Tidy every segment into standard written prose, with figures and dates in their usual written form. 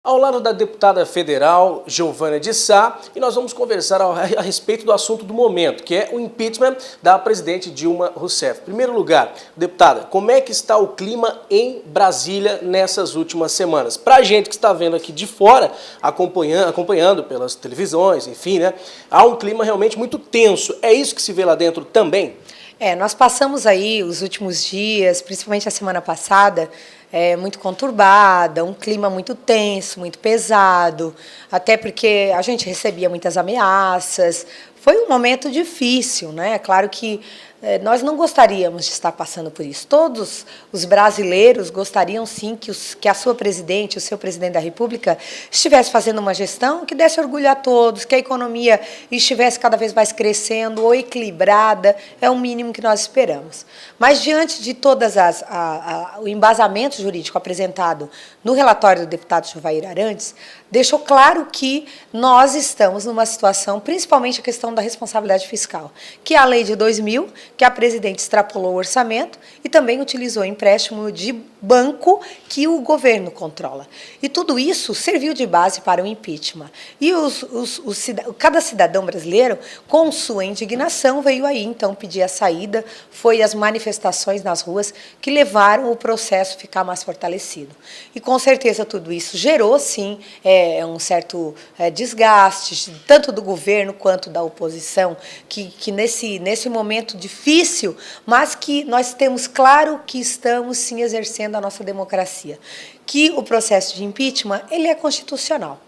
Ao lado da deputada federal Giovânia de Sá, e nós vamos conversar a respeito do assunto do momento, que é o impeachment da presidente Dilma Rousseff. Em primeiro lugar, deputada, como é que está o clima em Brasília nessas últimas semanas? Para a gente que está vendo aqui de fora, acompanhando pelas televisões, enfim, né, há um clima realmente muito tenso. É isso que se vê lá dentro também? Nós passamos aí os últimos dias, principalmente a semana passada, muito conturbada, um clima muito tenso, muito pesado, até porque a gente recebia muitas ameaças. Foi um momento difícil, né? Claro que nós não gostaríamos de estar passando por isso. Todos os brasileiros gostariam, sim, que a sua presidente, o seu presidente da República, estivesse fazendo uma gestão que desse orgulho a todos, que a economia estivesse cada vez mais crescendo ou equilibrada, é o mínimo que nós esperamos. Mas, diante de todas o embasamento jurídico apresentado no relatório do deputado Jovair Arantes, deixou claro que nós estamos numa situação, principalmente a questão da responsabilidade fiscal, que é a lei de 2000, que a presidente extrapolou o orçamento e também utilizou empréstimo de banco que o governo controla. E tudo isso serviu de base para o impeachment. E cada cidadão brasileiro, com sua indignação, veio aí, então, pedir a saída, foi as manifestações nas ruas que levaram o processo a ficar mais fortalecido. E, com certeza, tudo isso gerou, sim, um certo desgaste, tanto do governo quanto da oposição, que nesse momento difícil, mas que nós temos claro que estamos, sim, exercendo a nossa democracia, que o processo de impeachment ele é constitucional.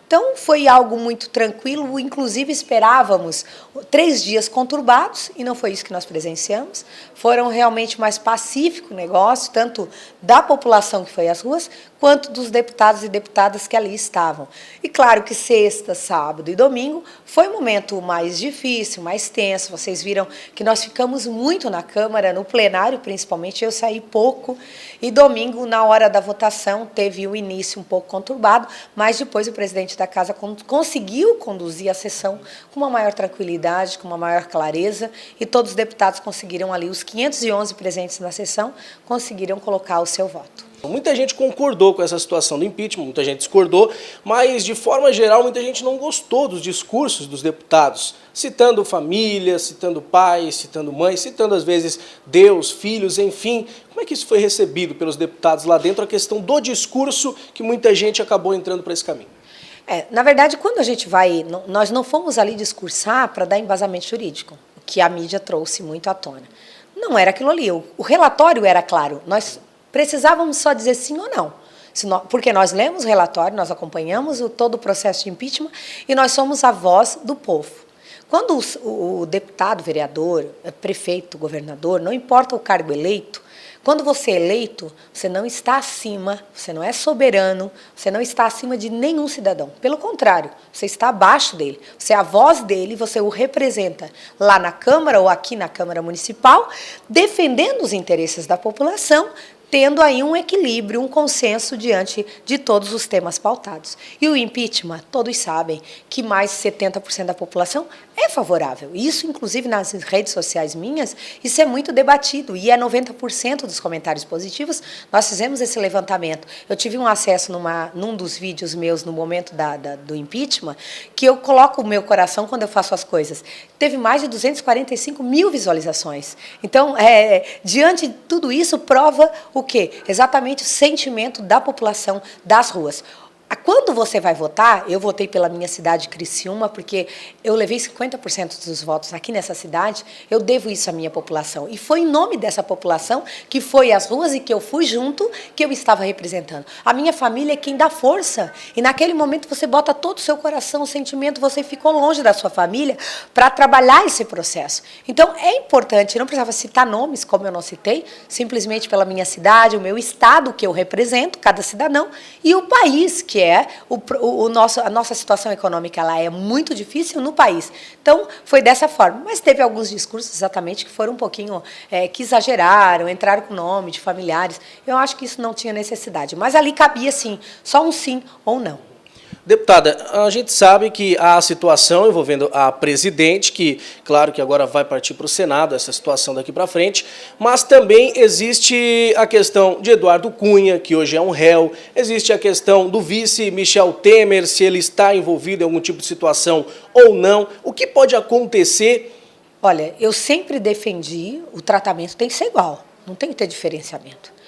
Então, foi algo muito tranquilo, inclusive esperávamos 3 dias conturbados, e não foi isso que nós presenciamos. Foram realmente mais pacífico o negócio, tanto da população que foi às ruas, quanto dos deputados e deputadas que ali estavam. E claro que sexta, sábado e domingo foi um momento mais difícil, mais tenso. Vocês viram que nós ficamos muito na Câmara, no plenário principalmente, eu saí pouco, e domingo, na hora da votação, teve o início um pouco conturbado, mas depois o presidente da Casa conseguiu conduzir a sessão com uma maior tranquilidade, com uma maior clareza, e todos os deputados conseguiram ali, os 511 presentes na sessão, conseguiram colocar o seu voto. Muita gente concordou com essa situação do impeachment, muita gente discordou, mas, de forma geral, muita gente não gostou dos discursos dos deputados, citando família, citando pai, citando mãe, citando, às vezes, Deus, filhos, enfim. Como é que isso foi recebido pelos deputados lá dentro, a questão do discurso, que muita gente acabou entrando para esse caminho? Na verdade, quando a gente vai... Nós não fomos ali discursar para dar embasamento jurídico, o que a mídia trouxe muito à tona. Não era aquilo ali. O relatório era claro. Nós precisávamos só dizer sim ou não. Porque nós lemos o relatório, nós acompanhamos todo o processo de impeachment e nós somos a voz do povo. Quando o deputado, vereador, prefeito, governador, não importa o cargo eleito, quando você é eleito, você não está acima, você não é soberano, você não está acima de nenhum cidadão. Pelo contrário, você está abaixo dele. Você é a voz dele, você o representa lá na Câmara ou aqui na Câmara Municipal, defendendo os interesses da população, tendo aí um equilíbrio, um consenso diante de todos os temas pautados. E o impeachment, todos sabem que mais de 70% da população é favorável. Isso, inclusive, nas redes sociais minhas, isso é muito debatido, e é 90% dos comentários positivos. Nós fizemos esse levantamento. Eu tive um acesso num dos vídeos meus no momento do impeachment, que eu coloco o meu coração quando eu faço as coisas. Teve mais de 245 mil visualizações. Então, diante de tudo isso, prova o quê? Exatamente o sentimento da população das ruas. Quando você vai votar, eu votei pela minha cidade, Criciúma, porque eu levei 50% dos votos aqui nessa cidade, eu devo isso à minha população. E foi em nome dessa população que foi às ruas e que eu fui junto, que eu estava representando. A minha família é quem dá força. E naquele momento você bota todo o seu coração, o sentimento, você ficou longe da sua família para trabalhar esse processo. Então, é importante, eu não precisava citar nomes, como eu não citei, simplesmente pela minha cidade, o meu estado que eu represento, cada cidadão, e o país, que é a nossa situação econômica, ela é muito difícil no país. Então, foi dessa forma. Mas teve alguns discursos, exatamente, que foram um pouquinho, que exageraram, entraram com o nome de familiares. Eu acho que isso não tinha necessidade. Mas ali cabia, sim, só um sim ou não. Deputada, a gente sabe que há a situação envolvendo a presidente, que claro que agora vai partir para o Senado, essa situação daqui para frente, mas também existe a questão de Eduardo Cunha, que hoje é um réu, existe a questão do vice Michel Temer, se ele está envolvido em algum tipo de situação ou não. O que pode acontecer? Olha, eu sempre defendi o tratamento tem que ser igual, não tem que ter diferenciamento.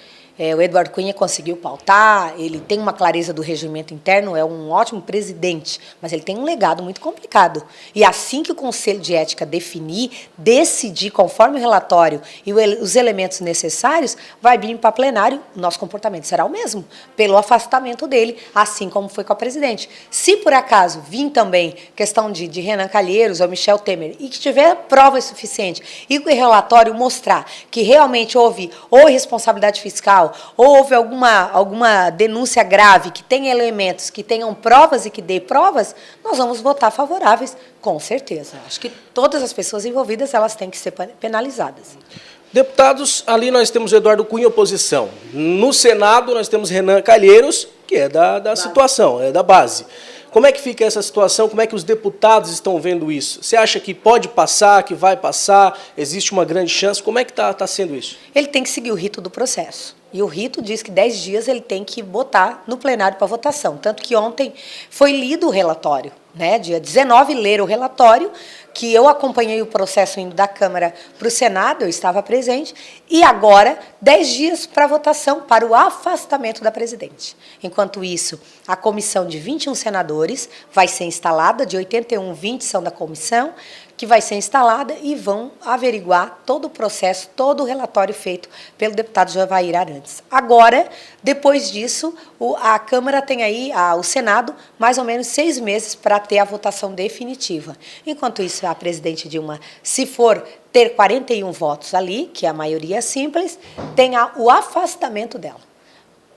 O Eduardo Cunha conseguiu pautar, ele tem uma clareza do regimento interno, é um ótimo presidente, mas ele tem um legado muito complicado. E assim que o Conselho de Ética definir, decidir conforme o relatório e os elementos necessários, vai vir para plenário, o nosso comportamento será o mesmo, pelo afastamento dele, assim como foi com a presidente. Se por acaso vir também questão de Renan Calheiros ou Michel Temer, e que tiver provas suficientes, e que o relatório mostrar que realmente houve ou responsabilidade fiscal, ou houve alguma denúncia grave, que tenha elementos, que tenham provas e que dê provas, nós vamos votar favoráveis, com certeza. Acho que todas as pessoas envolvidas elas têm que ser penalizadas. Deputados, ali nós temos Eduardo Cunha, oposição. No Senado nós temos Renan Calheiros, que é da situação, é da base. Como é que fica essa situação? Como é que os deputados estão vendo isso? Você acha que pode passar, que vai passar? Existe uma grande chance? Como é que está sendo isso? Ele tem que seguir o rito do processo. E o rito diz que 10 dias ele tem que botar no plenário para votação. Tanto que ontem foi lido o relatório, né? Dia 19, leram o relatório, que eu acompanhei o processo indo da Câmara para o Senado, eu estava presente, e agora 10 dias para votação para o afastamento da presidente. Enquanto isso, a comissão de 21 senadores vai ser instalada, de 81, 20 são da comissão, que vai ser instalada e vão averiguar todo o processo, todo o relatório feito pelo deputado Javair Arantes. Agora, depois disso, a Câmara tem aí, o Senado, mais ou menos 6 meses para ter a votação definitiva. Enquanto isso, a presidente Dilma, se for ter 41 votos ali, que é a maioria simples, tem o afastamento dela.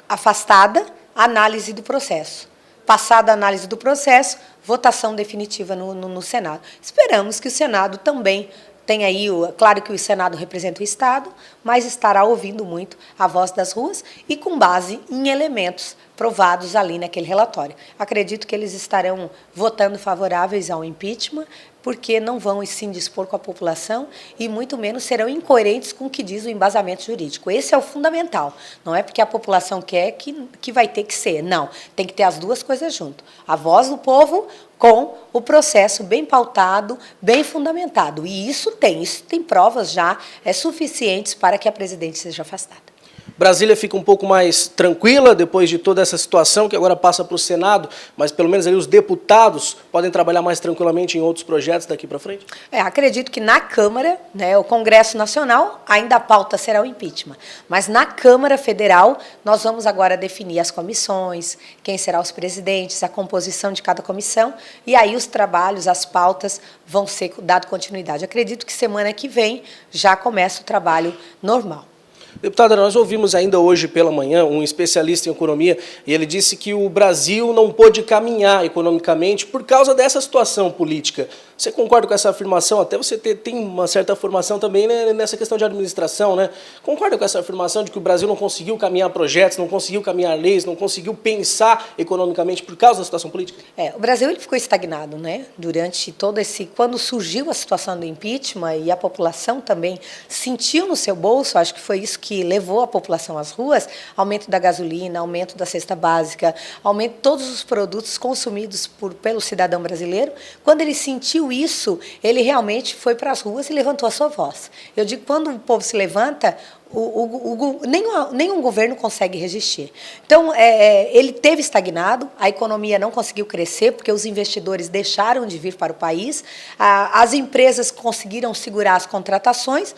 Afastada, análise do processo. Passada a análise do processo, votação definitiva no Senado. Esperamos que o Senado também tenha aí, claro que o Senado representa o Estado, mas estará ouvindo muito a voz das ruas e com base em elementos provados ali naquele relatório. Acredito que eles estarão votando favoráveis ao impeachment, porque não vão se indispor com a população e muito menos serão incoerentes com o que diz o embasamento jurídico. Esse é o fundamental. Não é porque a população quer que vai ter que ser. Não, tem que ter as duas coisas junto. A voz do povo com o processo bem pautado, bem fundamentado. E isso tem provas já suficientes para que a presidente seja afastada. Brasília fica um pouco mais tranquila depois de toda essa situação que agora passa para o Senado, mas pelo menos ali os deputados podem trabalhar mais tranquilamente em outros projetos daqui para frente? Acredito que na Câmara, né, o Congresso Nacional, ainda a pauta será o impeachment, mas na Câmara Federal nós vamos agora definir as comissões, quem serão os presidentes, a composição de cada comissão, e aí os trabalhos, as pautas vão ser dado continuidade. Acredito que semana que vem já começa o trabalho normal. Deputada, nós ouvimos ainda hoje pela manhã um especialista em economia e ele disse que o Brasil não pôde caminhar economicamente por causa dessa situação política. Você concorda com essa afirmação? Até você tem uma certa formação também, né, nessa questão de administração, né? Concorda com essa afirmação de que o Brasil não conseguiu caminhar projetos, não conseguiu caminhar leis, não conseguiu pensar economicamente por causa da situação política? O Brasil ele ficou estagnado, né? Durante todo quando surgiu a situação do impeachment e a população também sentiu no seu bolso, acho que foi isso que levou a população às ruas, aumento da gasolina, aumento da cesta básica, aumento de todos os produtos consumidos pelo cidadão brasileiro. Quando ele sentiu isso, ele realmente foi para as ruas e levantou a sua voz. Eu digo, quando o povo se levanta, nenhum governo consegue resistir. Então, ele teve estagnado, a economia não conseguiu crescer, porque os investidores deixaram de vir para o país, as empresas conseguiram segurar as contratações.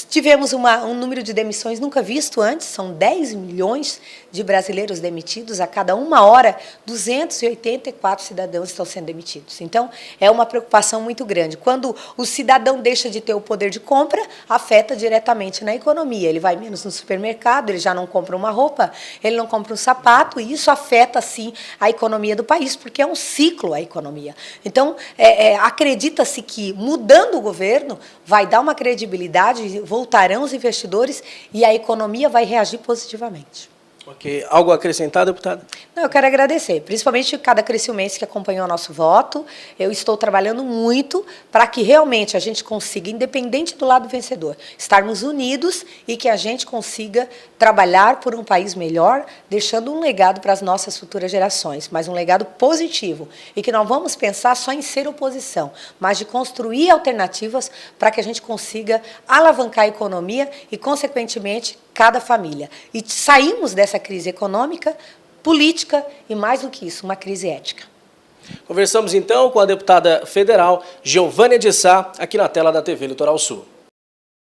Tivemos um número de demissões nunca visto antes, são 10 milhões de brasileiros demitidos, a cada 1 hora, 284 cidadãos estão sendo demitidos. Então, é uma preocupação muito grande. Quando o cidadão deixa de ter o poder de compra, afeta diretamente na economia. Ele vai menos no supermercado, ele já não compra uma roupa, ele não compra um sapato, e isso afeta, sim, a economia do país, porque é um ciclo a economia. Então, acredita-se que, mudando o governo, vai dar uma credibilidade, voltarão os investidores e a economia vai reagir positivamente. Ok. Algo a acrescentar, deputada? Não, eu quero agradecer, principalmente cada crescimento que acompanhou o nosso voto. Eu estou trabalhando muito para que realmente a gente consiga, independente do lado vencedor, estarmos unidos e que a gente consiga trabalhar por um país melhor, deixando um legado para as nossas futuras gerações, mas um legado positivo. E que não vamos pensar só em ser oposição, mas de construir alternativas para que a gente consiga alavancar a economia e, consequentemente, cada família. E saímos dessa crise econômica, política e, mais do que isso, uma crise ética. Conversamos então com a deputada federal Geovânia de Sá, aqui na tela da TV Litoral Sul.